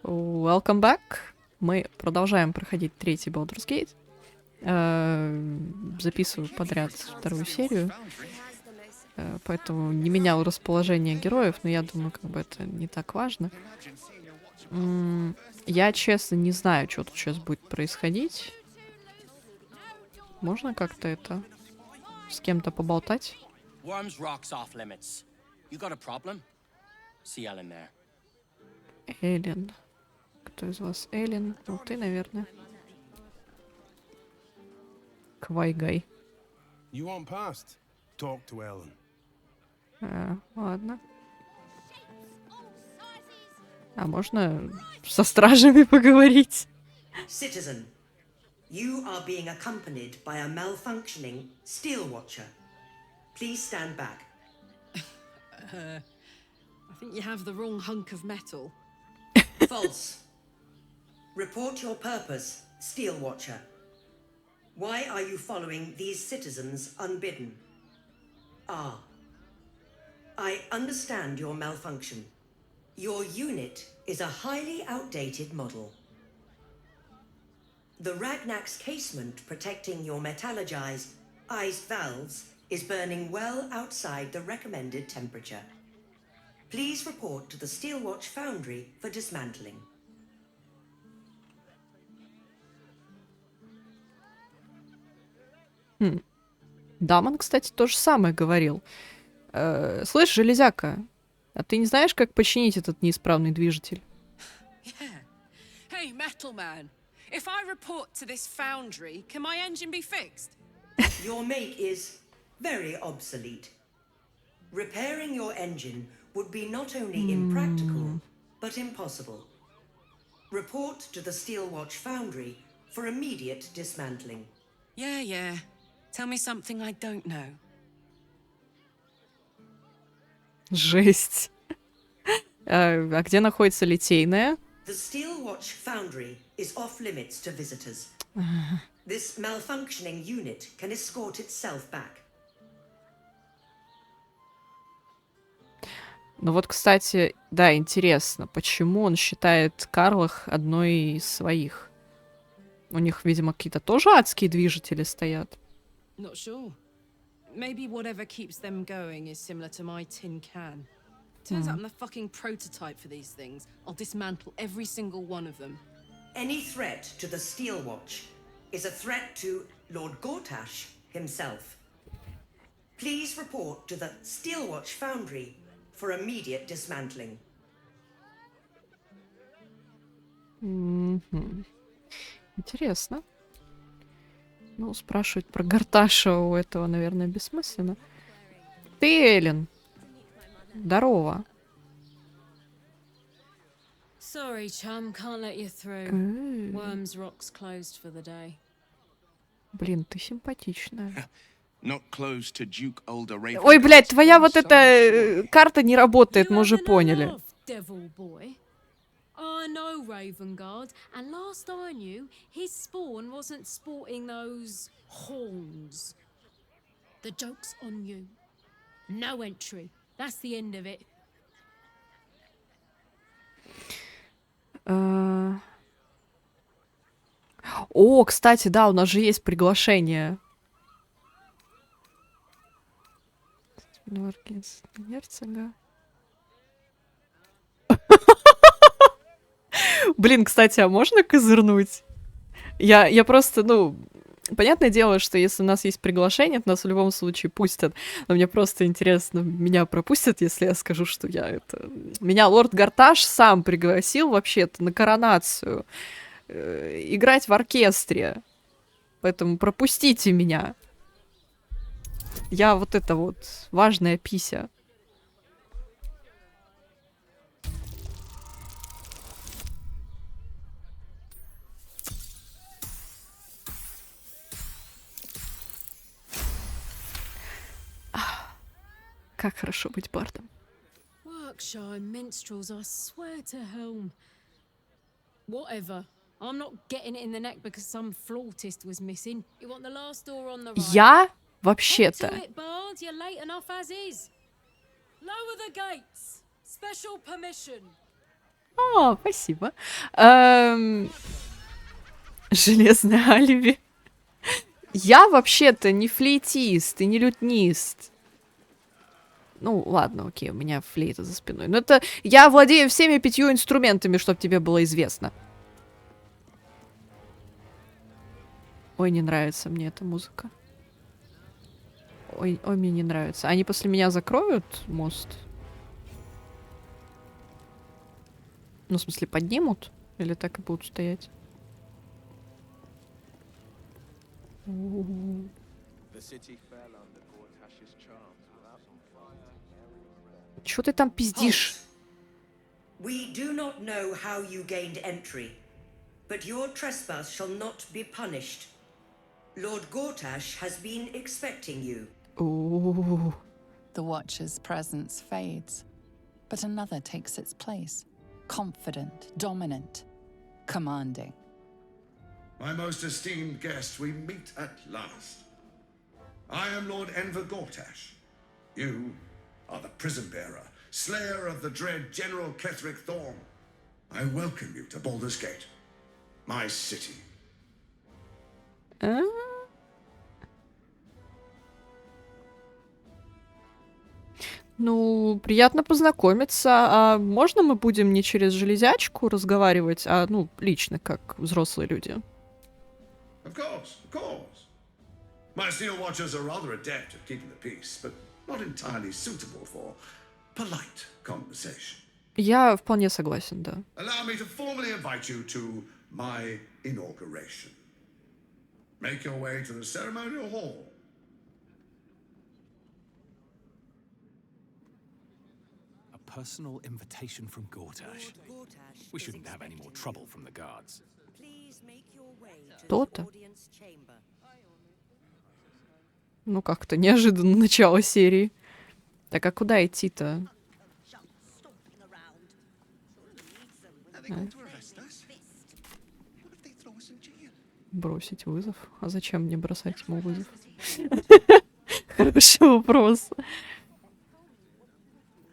Welcome back. Мы продолжаем проходить третий Baldur's Gate. Записываю подряд вторую серию. Поэтому не менял расположение героев, но я думаю, как бы это не так важно. Я, честно, не знаю, что тут сейчас будет происходить. Можно как-то это с кем-то поболтать? Эллен. Кто из вас Эллен? Ну, ты, наверное. Квайгай. Ладно. А можно со стражами поговорить? Citizen, you are being accompanied by a malfunctioning steel watcher. Please stand back. I think you have the wrong hunk of metal. False. Report your purpose, steel watcher. Why are you following these citizens unbidden? Ah. I understand your malfunction. Your unit is a highly outdated model. The Ragnak's casement protecting your metallurgized iced valves is burning well outside the recommended temperature. Please report to the Steelwatch Foundry for dismantling. Дамон, кстати, то же самое говорил. Слышь, железяка, а ты не знаешь, как починить этот неисправный движитель? Hey, Metal Man, if I report to this foundry, can my engine be fixed? Your make is very obsolete. Repairing your engine would be not only impractical, but impossible. Report to the Steelwatch Foundry for immediate dismantling. Yeah. Tell me something I don't know. Жесть. А где находится литейная? The Steelwatch Foundry is off limits to visitors. This malfunctioning unit can escort itself back. Ну вот, кстати, да, интересно, почему он считает Карлах одной из своих? У них, видимо, какие-то тоже адские движители стоят. Not sure. Maybe whatever keeps them going is similar to my tin can. Turns out I'm the fucking prototype for these things. I'll dismantle every single one of them. Any threat to the Steelwatch is a threat to Lord Gortash himself. Please report to the Steelwatch Foundry for immediate dismantling. Интересно. Ну, спрашивать про Горташа у этого, наверное, бессмысленно. Ты, Эллен. Здорово. Sorry, chum, can't let you through. Worms Rock's closed for the day. Блин, ты симпатичная. Ой, Ой, блядь, твоя вот эта карта не работает, мы уже поняли. I know Ravengard, and last I knew, his spawn wasn't sporting those horns. The joke's on you. No entry. That's the end of it. О, кстати, да, у нас же есть приглашение. Герцога. Блин, кстати, а можно козырнуть? Я просто, ну, понятное дело, что если у нас есть приглашение, то нас в любом случае пустят. Но мне просто интересно, меня пропустят, если я скажу, что я это... Меня лорд Горташ сам пригласил вообще-то на коронацию. Играть в оркестре. Поэтому пропустите меня. Я вот это вот важная пися. Как хорошо быть бардом. Workshire minstrels, I swear to Helm. Whatever. I'm not getting it in the neck because some flautist was missing. You want the last door on the right? Я вообще-то... Get to it, Bard. You're late enough as is. Lower the gates. Special permission. О, спасибо. Железное алиби. Я вообще-то не флейтист и не лютнист. Ну, ладно, окей, у меня флейта за спиной. Но это... Я владею всеми 5 инструментами, чтобы тебе было известно. Ой, не нравится мне эта музыка. Ой, ой, мне не нравится. Они после меня закроют мост? Ну, в смысле, поднимут? Или так и будут стоять? Чё ты там пиздишь? We do not know how you gained entry, but your trespass shall not be punished. Lord Gortash has been expecting you. Ooh. The Watcher's presence fades, but another takes its place. Confident, dominant, commanding. My most esteemed guest, we meet at last. I am Lord Enver Gortash. You are the prison bearer, slayer of the dread General Ketheric Thorm. I welcome you to Baldur's Gate, my city. Ну, приятно познакомиться. А можно мы будем не через железячку разговаривать, а, ну, лично, как взрослые люди? Of course, of course. My steel watchers are rather adept at keeping the peace, but not entirely suitable for polite conversation. Я вполне согласен, да. Allow me to formally invite you to my inauguration. Make your way to the ceremonial hall. A personal invitation from Gortash. We shouldn't have any more trouble from the guards. То-то. Ну, как-то неожиданно начало серии. Так, а куда идти-то? Бросить вызов? А зачем мне бросать ему вызов? Хороший вопрос.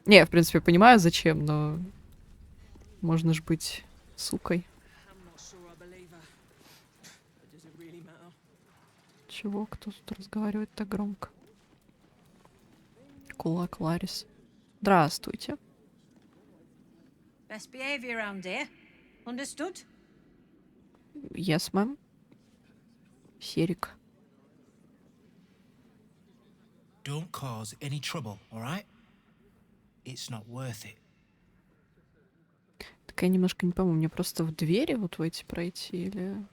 Не, я, в принципе, понимаю, зачем, но... Можно ж быть сукой. Чего? Кто тут разговаривает так громко? Кулак Ларис. Здравствуйте. Best behavior around here. Understood? Yes, ma'am. Серик. Don't cause any trouble, all right? It's not worth it. Так я немножко не пойму, мне просто в двери вот в эти пройти или...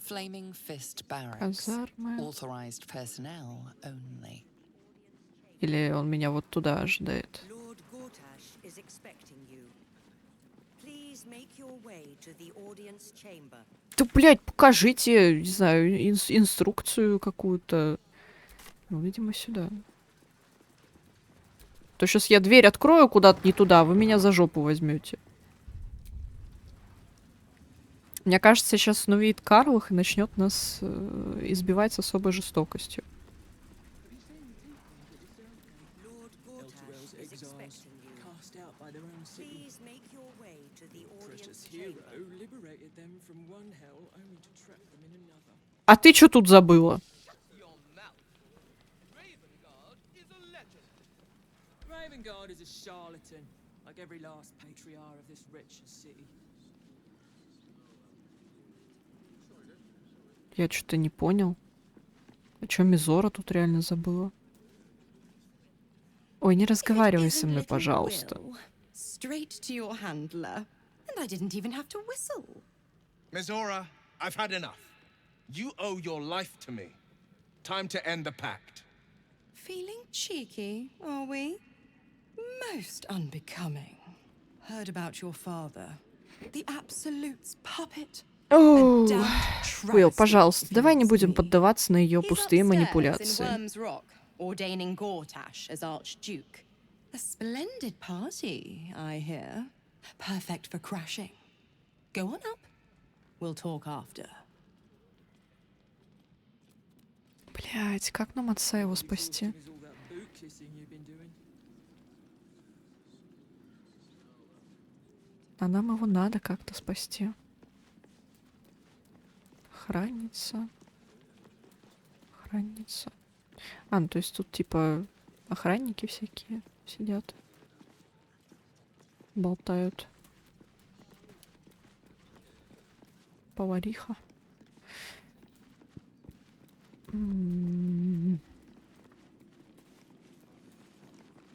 Flaming Fist Barracks. Казармы. Authorized personnel only. Или он меня вот туда ожидает? Lord Gortash is expecting you. Please make your way to the audience chamber. Да, блядь, покажите, не знаю, инструкцию какую-то. Ну, видимо, сюда. То сейчас я дверь открою куда-то не туда, вы меня за жопу возьмете. Мне кажется, сейчас снувит Карлах и начнет нас избивать с особой жестокостью. А ты что тут забыла? Я что-то не понял. А чё Мизора тут реально забыла? Ой, не разговаривай со мной, пожалуйста. Straight to your handler, and I didn't even have to whistle. Mizora, I've had enough. You owe your life to me. Time to end the pact. Feeling cheeky, are we? Most unbecoming. Heard about your father. The Absolute's puppet. Оу, Уилл, пожалуйста, давай не будем поддаваться на ее пустые манипуляции. Ordaining Gortash as Archduke. A splendid party, I hear. Perfect for crashing. Go on up. We'll talk after. Блять, как нам отца его спасти? А нам его надо как-то спасти. Охранница. Охранница. А, ну то есть тут типа охранники всякие сидят. Болтают. Повариха.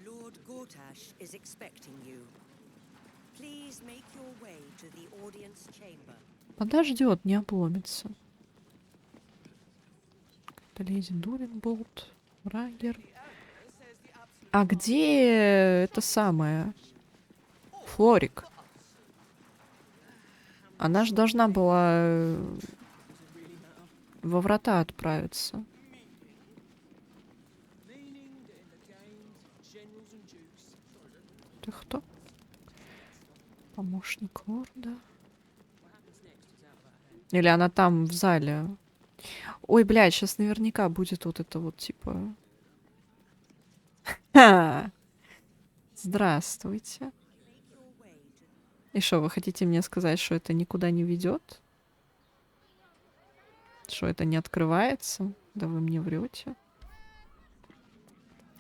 Lord Gortash is expecting you. Please make your way to the audience chamber. Подождет, не обломится. Леди Дуренболт, Рагер. А где это самое? Флорик. Она же должна была во врата отправиться. Ты кто? Помощник лорда. Или она там в зале? Ой, блядь, сейчас наверняка будет вот это вот типа... Ха! Здравствуйте. И что, вы хотите мне сказать, что это никуда не ведет? Что это не открывается? Да вы мне врете.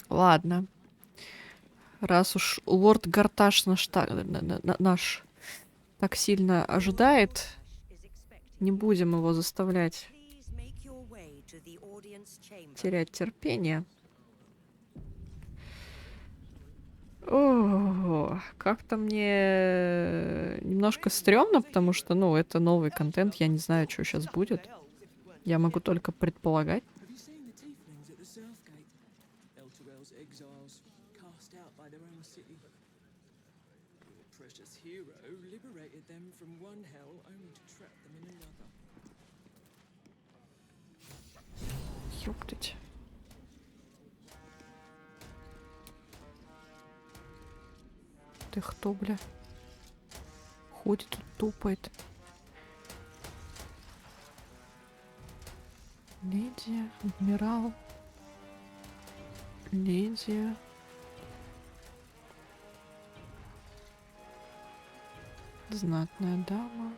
Ладно. Раз уж лорд Горташ наш так сильно ожидает, не будем его заставлять терять терпение. О, как-то мне немножко стрёмно, потому что, ну, это новый контент, я не знаю, что сейчас будет. Я могу только предполагать. Ёптать. Ты кто, бля? Ходит тут, тупает. Леди, адмирал. Леди. Знатная дама.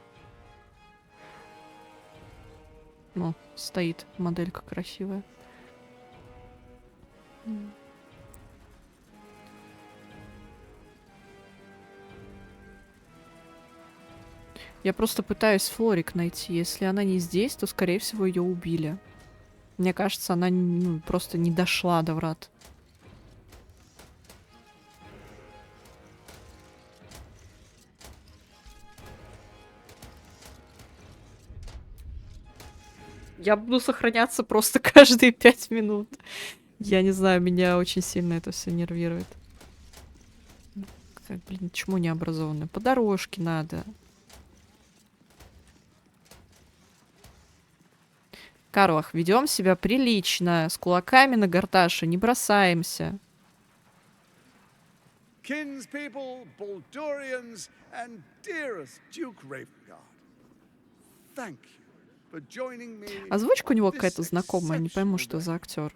Ну, стоит моделька красивая. Я просто пытаюсь Флорик найти. Если она не здесь, то, скорее всего, ее убили. Мне кажется, она просто не дошла до врат. Я буду сохраняться просто каждые 5 минут. Я не знаю, меня очень сильно это все нервирует. Как, блин, чему необразованная? По дорожке надо. Карлах, ведем себя прилично. С кулаками на Горташе, не бросаемся. Kinspeople, Baldurians, and dearest Duke Ravengard, thank you for joining me. Озвучка у него какая-то знакомая, не пойму, что за актер.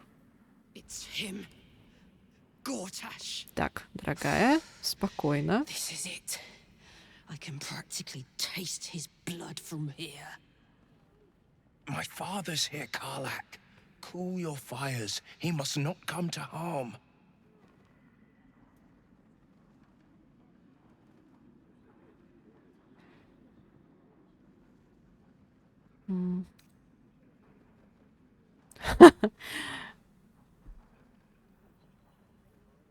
Так, дорогая, спокойно. My father's here, Karlach. Cool your fires. He must not come to harm.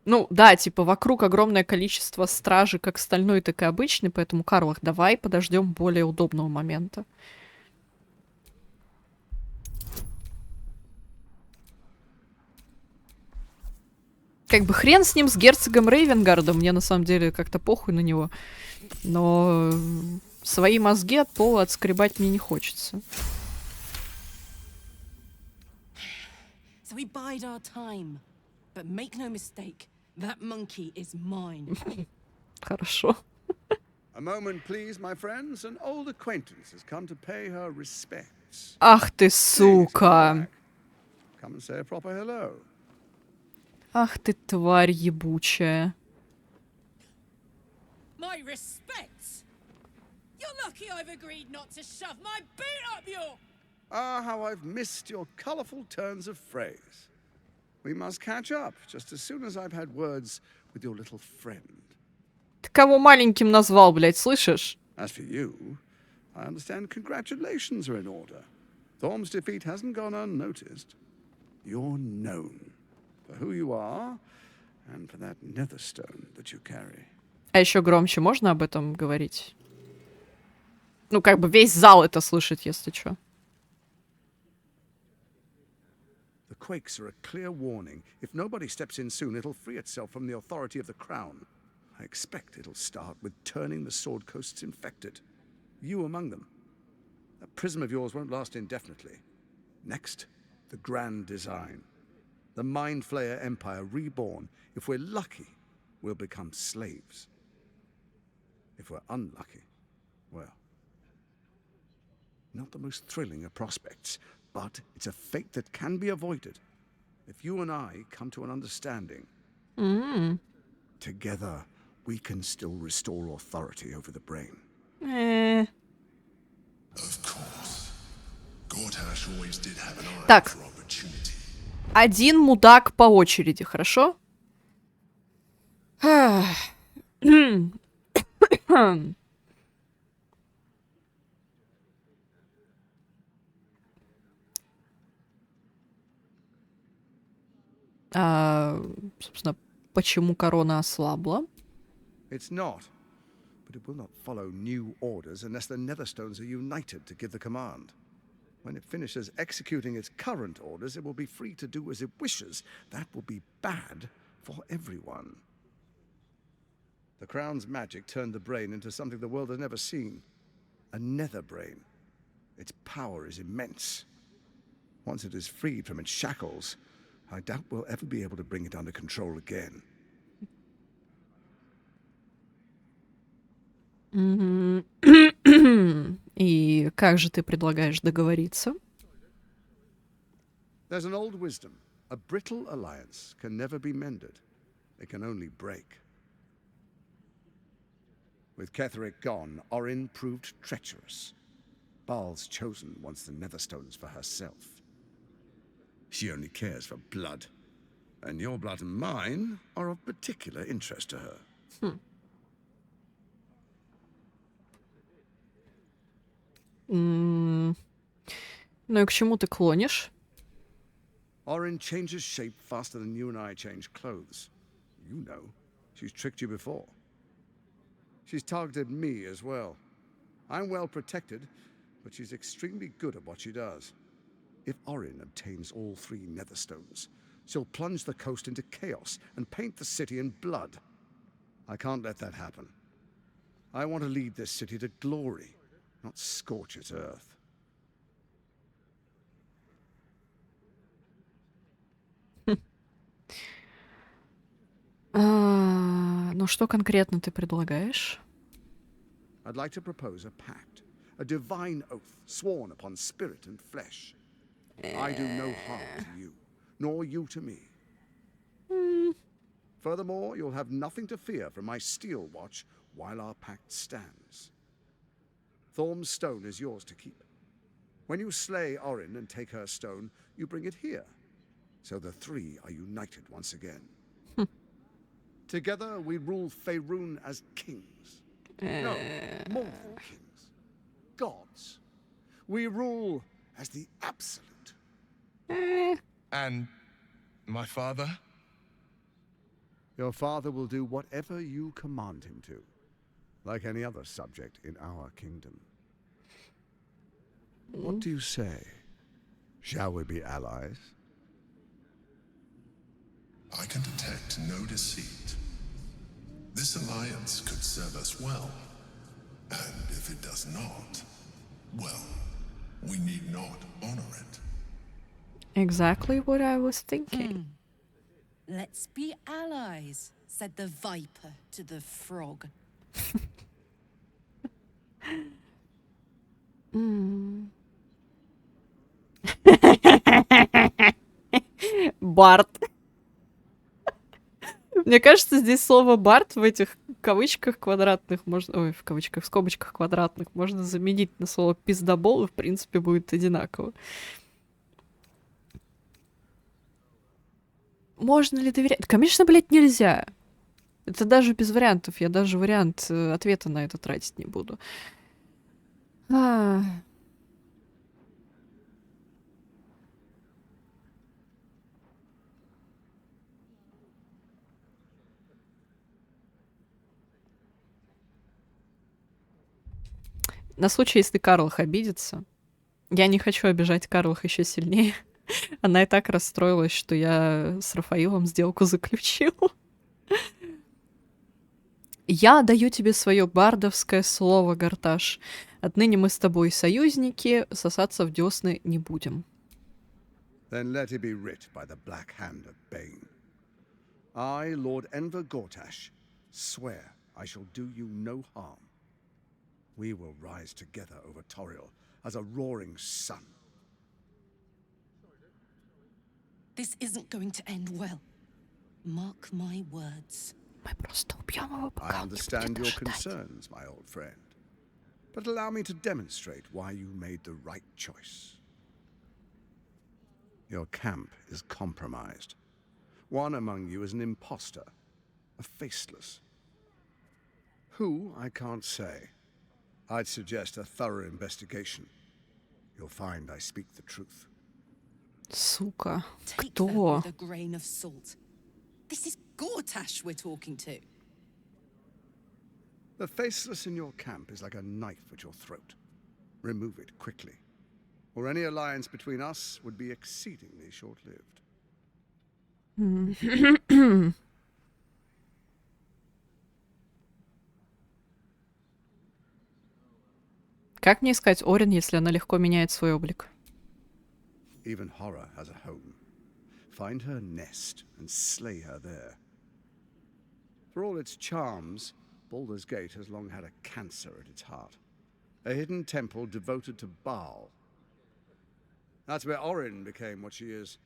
Ну, да, типа, вокруг огромное количество стражи, как стальной, так и обычный, поэтому, Карлах, давай подождем более удобного момента. Как бы хрен с ним, с герцогом Рейвенгардом, мне на самом деле как-то похуй на него. Но свои мозги от пола отскребать мне не хочется. So we bide our time. But make no mistake, that monkey is mine. Хорошо. A moment, please, my friends. An old acquaintance has come to pay her respects. Ах ты, сука. Come and say a proper hello. Ах ты, тварь ебучая. My respects. You're lucky I've agreed not to shove my boot up your... Ah, how I've missed your colorful turns of phrase. We must catch up just as soon as I've had words with your little friend. Ты кого маленьким назвал, блядь, слышишь? As for you, I understand congratulations are in order. Thorm's defeat hasn't gone unnoticed. You're known for who you are and for that netherstone that you carry. А еще громче можно об этом говорить? Ну, как бы весь зал это слышит, если что. The quakes are a clear warning. If nobody steps in soon, it'll free itself from the authority of the crown. I expect it'll start with turning the Sword Coasts infected. You among them. That prism of yours won't last indefinitely. Next, the grand design. The Mind Flayer Empire reborn. If we're lucky, we'll become slaves. If we're unlucky, well, not the most thrilling of prospects, but it's a fate that can be avoided. If you and I come to an understanding, together we can still restore authority over the brain. Of course. Gortash always did have an eye Так. for opportunity. Один мудак по очереди, хорошо? Собственно, почему корона ослабла? It's not. But it will not follow new orders unless the Netherstones are united to give the command. When it finishes executing its current orders, it will be free to do as it wishes. That will be bad for everyone. The Crown's magic turned the brain into something the world has never seen. A nether brain. Its power is immense. Once it is freed from its shackles, I doubt we'll ever be able to bring it under control again. И как же ты предлагаешь договориться? There's an old wisdom. A brittle alliance can never be mended. It can only break. With Ketheric gone, Orin proved treacherous. Baal's chosen wants the Netherstones for herself. She only cares for blood. And your blood and mine are of particular interest to her. Ну и к чему ты клонишь? Orin changes shape faster than you and I change clothes. You know, she's tricked you before. She's targeted me as well. I'm well protected, but she's extremely good at what she does. If Orin obtains all 3 Netherstones, she'll plunge the coast into chaos and paint the city in blood. I can't let that happen. I want to lead this city to glory, not scorch its earth. Ну что конкретно ты предлагаешь? I'd like to propose a pact, a divine oath sworn upon spirit and flesh. I do no harm to you, nor you to me. Furthermore, you'll have nothing to fear from my steel watch while our pact stands. Thorm's stone is yours to keep. When you slay Orin and take her stone, you bring it here. So the 3 are united once again. Together we rule Faerun as kings. No, more than kings. Gods. We rule as the absolute. And my father? Your father will do whatever you command him to, like any other subject in our kingdom. What do you say? Shall we be allies? I can detect no deceit. This alliance could serve us well. And if it does not, well, we need not honor it. Exactly what I was thinking. Let's be allies, said the viper to the frog. Бард. Мне кажется, здесь слово «бард» в этих кавычках квадратных можно... Ой, в кавычках, в скобочках квадратных можно заменить на слово «пиздобол», и, в принципе, будет одинаково. Можно ли доверять? Конечно, блядь, нельзя. Это даже без вариантов. Я даже вариант ответа на это тратить не буду. На случай, если Карлах обидится. Я не хочу обижать Карлах еще сильнее. Она и так расстроилась, что я с Рафаилом сделку заключил. Я даю тебе свое бардовское слово, Гарташ. Отныне мы с тобой союзники, сосаться в десны не будем. Then let it be writ by the black hand of Bane. I, Lord Enver Gortash, swear I shall do you no harm. We will rise together over Toriel as a roaring sun. This isn't going to end well. Mark my words. Мы просто убьем его, пока I он не будет understand your ожидать. concerns, my old friend. But allow me to demonstrate why you made the right choice. Your camp is compromised. One among you is an imposter, a faceless. Who, I can't say. I'd suggest a thorough investigation. You'll find I speak the truth. Сука, Take that кто? with a grain of salt. This is Gortash we're talking to. The faceless in your camp is like a knife at your throat. Remove it quickly, or any alliance between us would be exceedingly short-lived. Как мне искать Орин, если она легко меняет свой облик? Even horror has a home. Find her nest and slay her there. For all its charms, Baldur's Gate has long had a cancer at its heart. A hidden temple devoted to Baal. That's where Orin became what she is,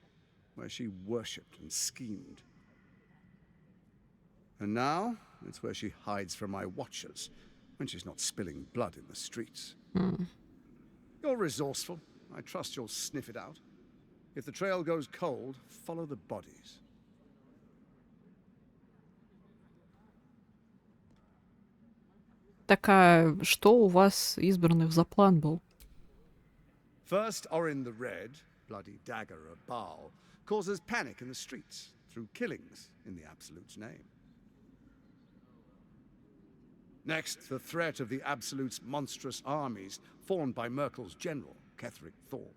where she worshipped and schemed. And now, it's where she hides from my watchers, when she's not spilling blood in the streets. You're resourceful. I trust you'll sniff it out. If the trail goes cold, follow the bodies. Так, а что у вас избранных за план был? First, Orin the Red, bloody dagger of Baal, causes panic in the streets through killings in the Absolute's name. Next, the threat of the Absolute's monstrous armies formed by Merkel's general, Ketheric Thorn.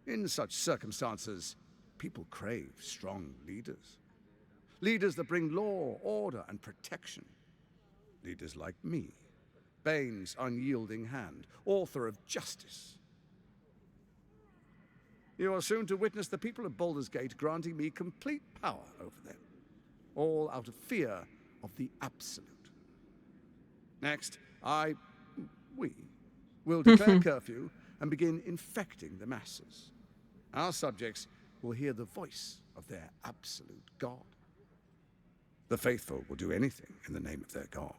In such circumstances, people crave strong leaders. Leaders that bring law, order, and protection. Leaders like me, Bane's unyielding hand, author of justice. You are soon to witness the people of Baldur's Gate granting me complete power over them, all out of fear of the Absolute. Next, we will declare curfew and begin infecting the masses. Our subjects will hear the voice of their absolute God. The faithful will do anything in the name of their God.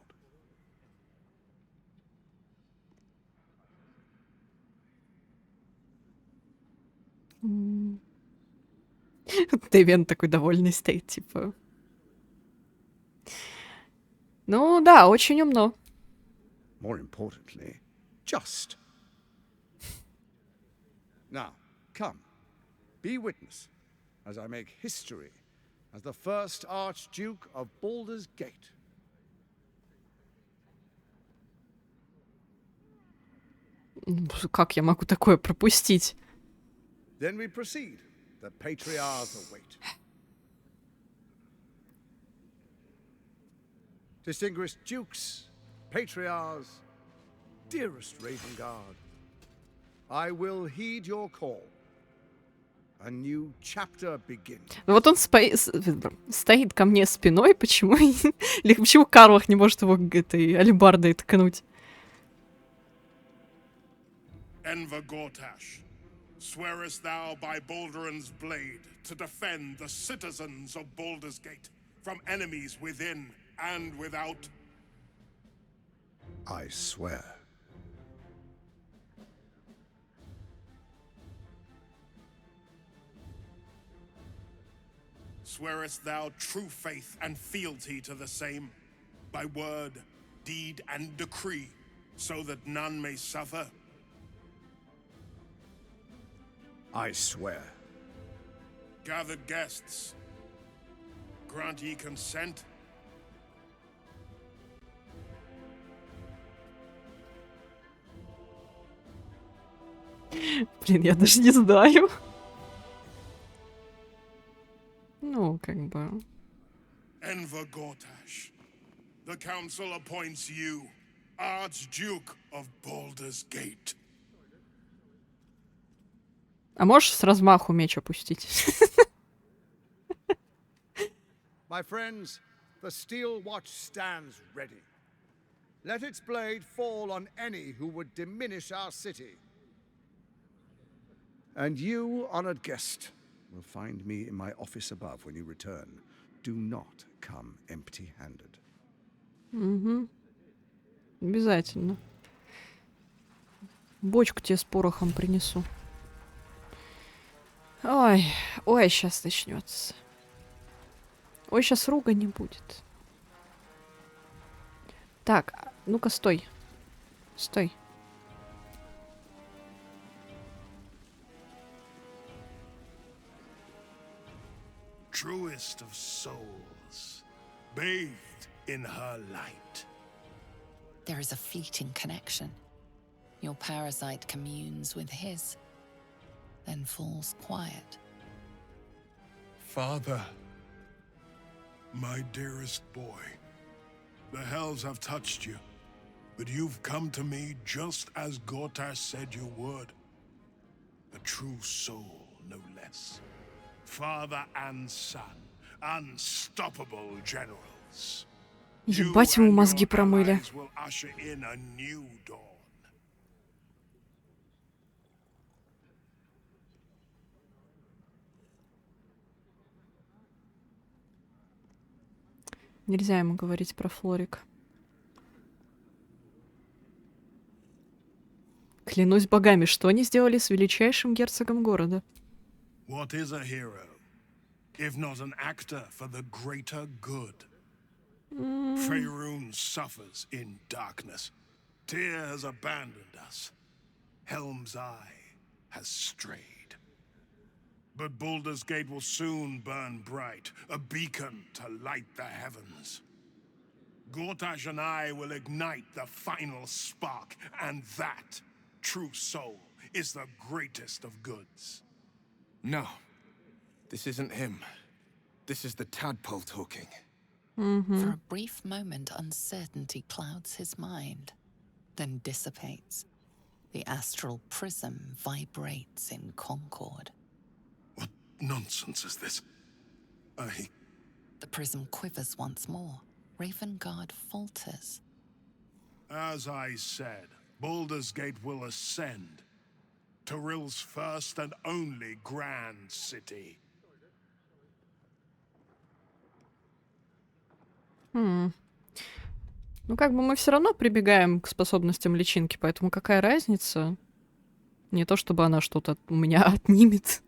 Дэвиан такой довольный стоит, типа. Ну да, очень умно. More importantly, just. Now, come, be witness as I make history as the first Archduke of Baldur's Gate. Как я могу такое пропустить? Then we proceed. The patriarchs await. Distinguished dukes, patriarchs, dearest Ravengard, I will heed your call. A new chapter begins. Вот он стоит ко мне спиной, почему? Или почему Карлах не может его этой алебардой ткнуть? Enver Gortash, Swearest thou by Balduran's blade to defend the citizens of Baldur's Gate from enemies within and without? I swear. Swearest thou true faith and fealty to the same, by word, deed, and decree, so that none may suffer? I swear. Gathered guests, grant ye consent? Блин, я даже не знаю. Ну, как бы... Enver Gortash, the council appoints you Archduke of Baldur's Gate. А можешь с размаху меч опустить? My friends, the steel watch stands ready. Let its blade fall on any who would diminish our city. And you, honored guest, will find me in my office above when you return. Do not come empty-handed. Угу. Обязательно. Бочку тебе с порохом принесу. Ой, ой, сейчас начнется. Ой, сейчас ругани будет. Так, ну-ка, стой. Стой. Truest of souls, bathed in her light. There is a fleeting connection. Your parasite communes with his, then falls quiet. Father, my dearest boy, the hells have touched you, but you've come to me just as Gortash said you would. A true soul, no less. Father and son, unstoppable generals. Ебать, ему мозги промыли. Will usher in a new dawn. Нельзя ему говорить про Флорик. Клянусь богами, что они сделали с величайшим герцогом города? What is a hero, if not an actor for the greater good? Faerun suffers in darkness. Tyr has abandoned us. Helm's Eye has strayed. But Baldur's Gate will soon burn bright, a beacon to light the heavens. Gortash and I will ignite the final spark, and that, true soul, is the greatest of goods. No, this isn't him. This is the tadpole talking. For a brief moment, uncertainty clouds his mind, then dissipates. The astral prism vibrates in concord. What nonsense is this? The prism quivers once more. Ravengard falters. As I said, Baldur's Gate will ascend. Tyrill's first and only grand city. Ну, как бы мы все равно прибегаем к способностям личинки, поэтому какая разница? Не то, чтобы она что-то у меня отнимет.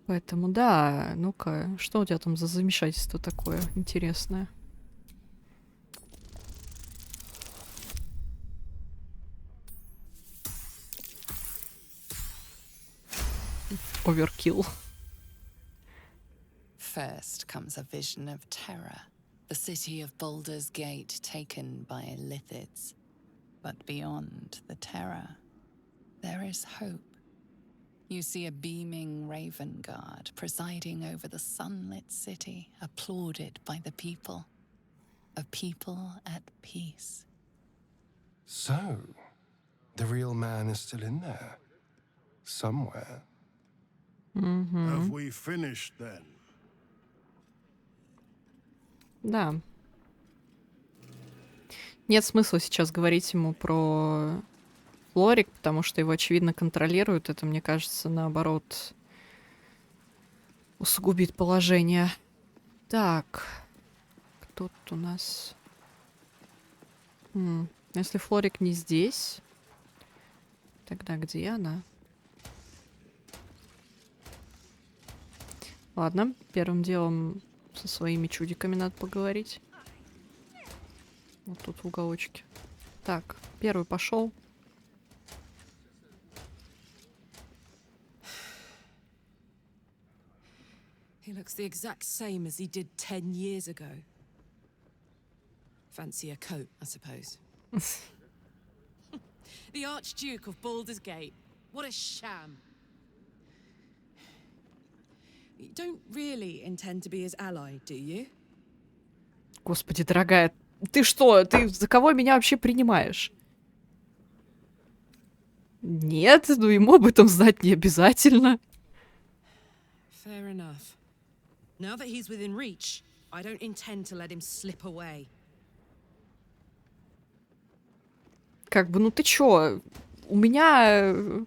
Поэтому, да, ну-ка, что у тебя там за замешательство такое интересное? Оверкилл. First comes a vision of terror. The city of Baldur's Gate taken by Lithids. But beyond the terror, there is hope. You see a beaming Ravengard presiding over the sunlit city, applauded by the people. A people at peace. So, the real man is still in there. Somewhere. Have we finished then? Да. Нет смысла сейчас говорить ему про Флорик, потому что его, очевидно, контролируют. Это, мне кажется, наоборот, усугубит положение. Так, кто тут у нас? Если Флорик не здесь, тогда где она? Ладно, первым делом со своими чудиками надо поговорить. Вот тут в уголочке. Так, первый пошел. He looks the exact same as he did 10 years ago. Fancy a coat, I suppose. The Archduke of Baldur's Gate. What a sham. You don't really intend to be his ally, do you? Господи, дорогая, ты что? Ты за кого меня вообще принимаешь? Нет, ну ему об этом знать не обязательно. Fair enough. Now that he's within reach, I don't intend to let him slip away. Как бы, ну ты чё? У меня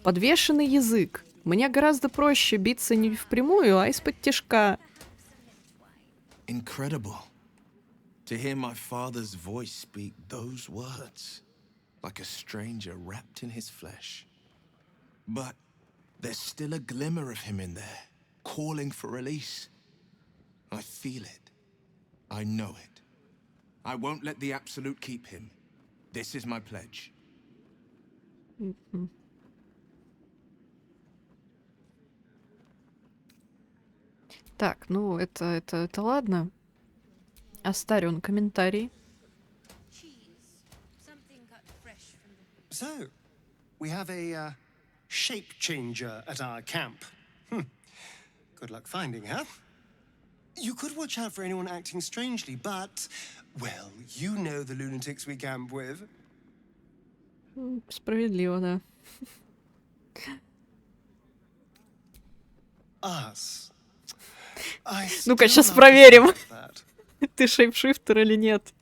подвешенный язык. Мне гораздо проще биться не впрямую, а из-под тишка. Incredible. To hear my father's voice speak those words, like a stranger wrapped in his flesh. But there's still a glimmer of him in there, calling for release. I feel it. I know it. I won't let the Absolute keep him. This is my pledge. Так, ну это ладно. Астарион, комментарий. So, we have a shape changer at our camp. Good luck finding her. You could watch out for anyone acting strangely, but, well, you know the lunatics we camp with. Справедливо, да. Us. Ну-ка, сейчас проверим, ты шейпшифтер или нет.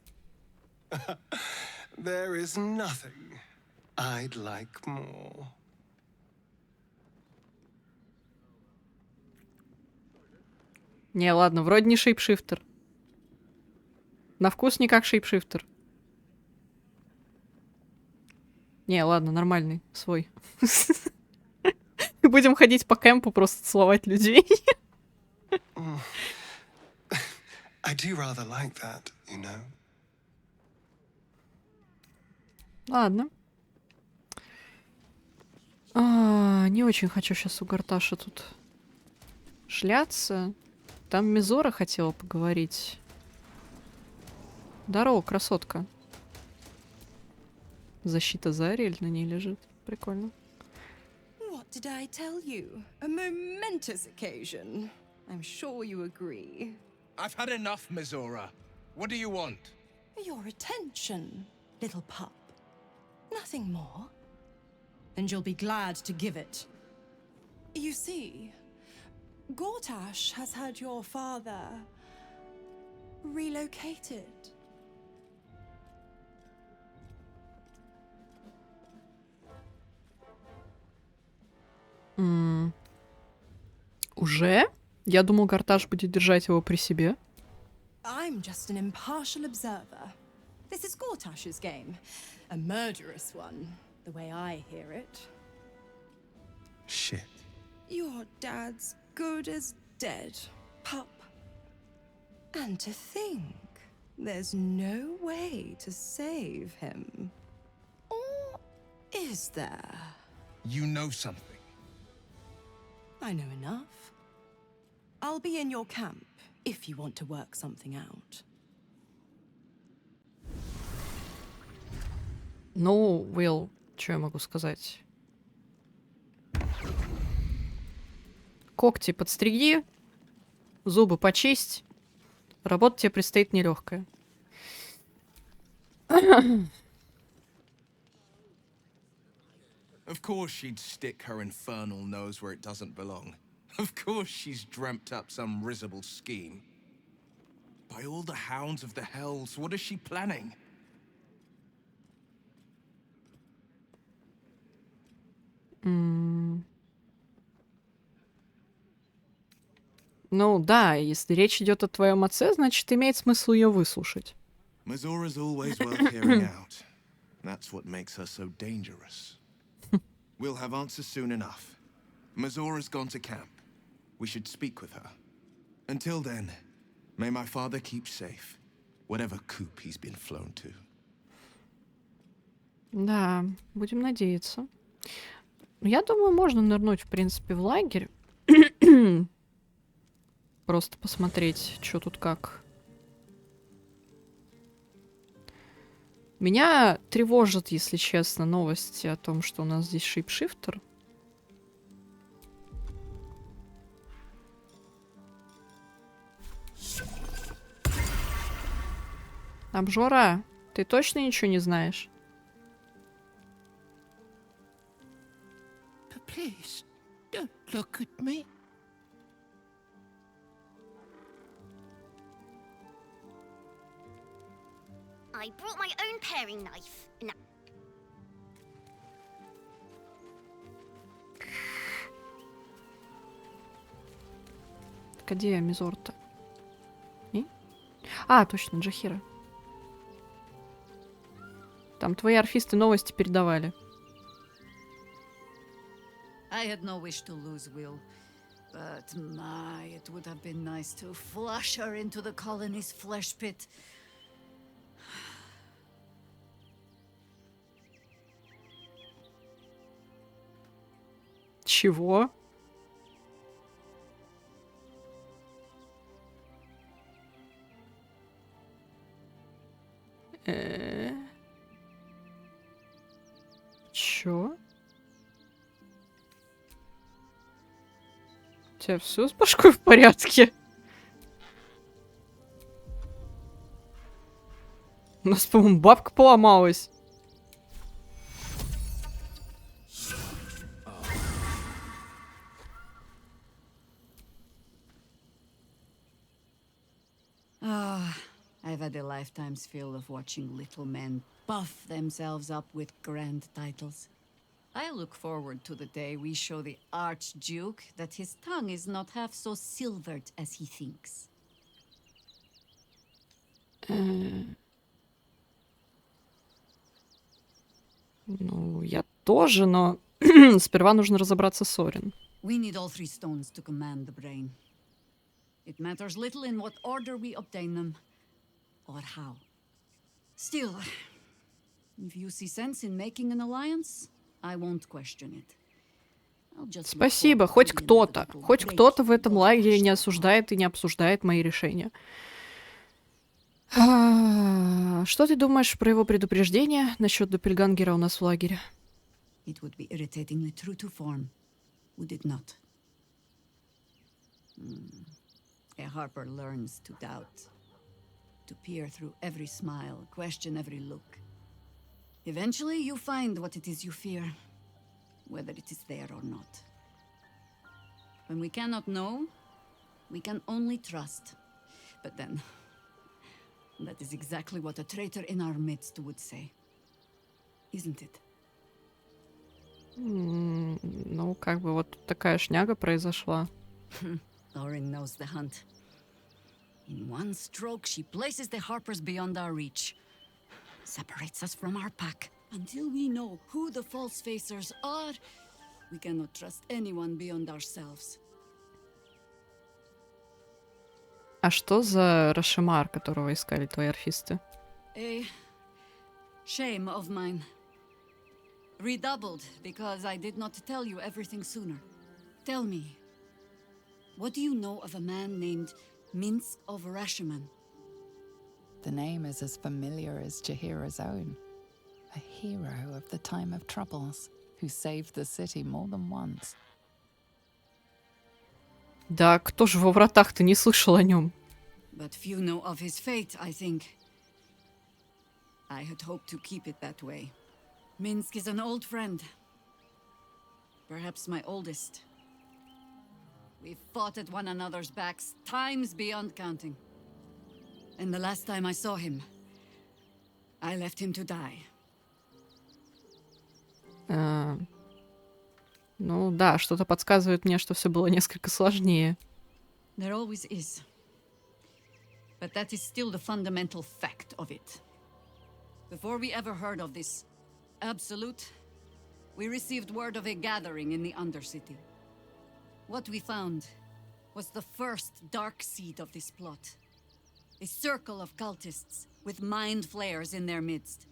There is nothing I'd like more. Не, ладно, вроде не шейпшифтер. На вкус не как шейпшифтер. Не, ладно, нормальный, свой. Будем ходить по кемпу, просто целовать людей. I do rather like that, you know. Ладно. Не очень хочу сейчас у Гарташа тут шляться. Там Мизора хотела поговорить. Здорово, красотка. Защита за Ариэль на ней лежит. Прикольно. What did I tell you? A momentous occasion. I'm sure you agree. I've had enough, Mizora. What do you want? Your attention, little pup. Nothing more. And you'll be glad to give it. You see, Gortash has had your father relocated. Уже? Я думал, Гарташ будет держать его при себе. I'm just an impartial observer. This is Gortash's game. A murderous one, the way I hear it. Shit. Your dad's good as dead, pup. And to think, there's no way to save him. Or is there? You know something. I know enough. I'll be in your camp if you want to work something out. Ну, Уилл, что я могу сказать? Когти подстриги, зубы почисть. Работа тебе предстоит нелегкая. Of course she'd stick her infernal nose where it doesn't belong. Of course she's dreamt up some risible scheme. By all the hounds of the hells, what is she planning? Ну да, если речь идет о твоем отце, значит, имеет смысл ее выслушать. Mazora's always worth hearing out. That's what makes her so dangerous. We'll have answers soon enough. Mazora's gone to camp. We should speak with her. Until then, may my father keep safe, whatever coop he's been flown to. Да, будем надеяться. Я думаю, можно нырнуть, в принципе, в лагерь. Просто посмотреть, что тут как. Меня тревожат, если честно, новости о том, что у нас здесь шейпшифтер. Обжора, ты точно ничего не знаешь? Please, don't look at me. I brought my own paring knife. No. Так, а где Мизор-то? А, точно, Джахира. Там твои орфисты новости передавали. I had no wish to lose Will, but my, it would have been nice to flush her into the colony's flesh pit. Чего? Чё? У тебя все с башкой в порядке? У нас, по-моему, бабка поломалась. I've had a lifetime's fill of watching little men buff themselves up with grand titles. I look forward to the day we show the Archduke that his tongue is not half so silvered as he thinks. Ну, я тоже, но сперва нужно разобраться с Орин. We need all three stones to command the brain. It matters little in what order we obtain them, or how. Still, if you see sense in making an alliance, I won't question it. Спасибо, хоть кто-то. Хоть кто-то в этом лагере не осуждает и не обсуждает мои решения. Что ты думаешь про его предупреждение насчет доппельгангера у нас в лагере? It would be irritatingly true to form, would it not? A Harper learns to doubt, to peer through every smile, question every look. Eventually, you find what it is you fear, whether it is there or not. When we cannot know, we can only trust. But then, that is exactly what a traitor in our midst would say. Isn't it? Ну, как бы вот такая шняга произошла. Orin knows the hunt. In one stroke, she places the Harpers beyond our reach. Separates us from our pack. Until we know who the false facers are, we cannot trust anyone beyond ourselves. А что за Рашимар, которого искали твои орфисты? A shame of mine. Redoubled because I did not tell you everything sooner. Tell me, what do you know of a man named Minsk of Rashiman? The name is as familiar as Jahira's own. A hero of the time of troubles, who saved the city more than once. Да, кто же во вратах-то не слышал о нем? But few know of his fate, I think. I had hoped to keep it that way. Minsk is an old friend. Perhaps my oldest. We've fought at one another's backs times beyond counting. And the last time I saw him, I left him to die. Ну да, что-то подсказывает мне, что все было несколько сложнее. There always is. But that is still the fundamental fact of it. Before we ever heard of this absolute, we received word of a gathering in the Undercity. What we found was the first dark seed of this plot. A circle of cultists with mind flayers in their midst.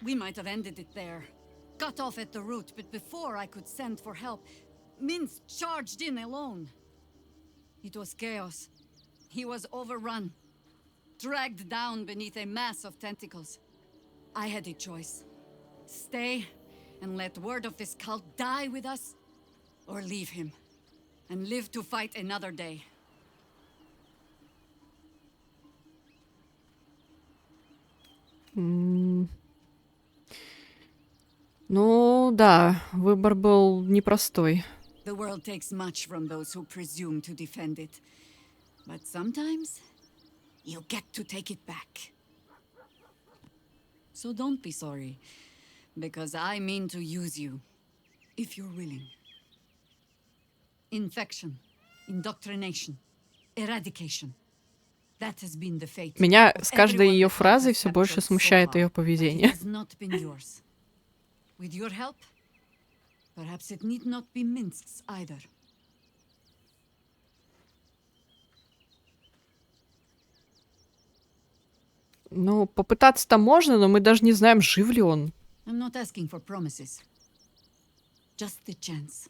We might have ended it there, cut off at the root, but before I could send for help, Minsk charged in alone. It was chaos. He was overrun, dragged down beneath a mass of tentacles. I had a choice. Stay and let word of this cult die with us, or leave him and live to fight another day. Ну да, выбор был непростой. The world takes much from those who presume to defend it. But sometimes, you get to take it back. So don't be sorry, because I mean to use you, if you're willing. Infection, indoctrination, eradication. That has been the fate. Меня с каждой ее фразой все больше смущает ее поведение. With your help, perhaps it need not be Minsk's either. Ну, попытаться-то можно, но мы даже не знаем, жив ли он. I'm not asking for promises. Just the chance.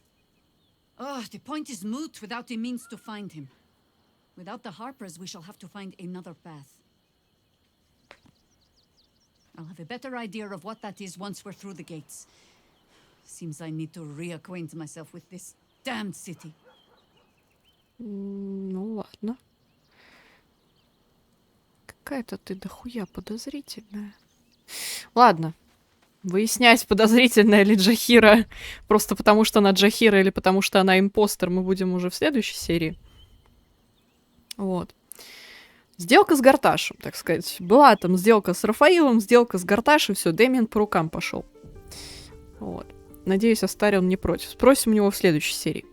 Oh, the point is moot without the means to find him. Without the Harpers, we shall have to find another path. I'll have a better idea of what that is once we're through the gates. Seems I need to reacquaint myself with this damned city. Ну ладно. Какая-то ты дохуя подозрительная. Ладно. Выяснять, подозрительная ли Джахира просто потому, что она Джахира, или потому, что она импостер, мы будем уже в следующей серии. Вот. Сделка с Гарташем, так сказать. Была там сделка с Рафаилом, сделка с Гарташем, все, Дэмиан по рукам пошел. Вот. Надеюсь, Астарион не против. Спросим у него в следующей серии.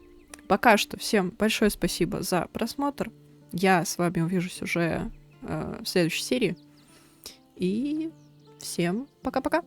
Пока что всем большое спасибо за просмотр. Я с вами увижусь уже в следующей серии. И всем пока-пока.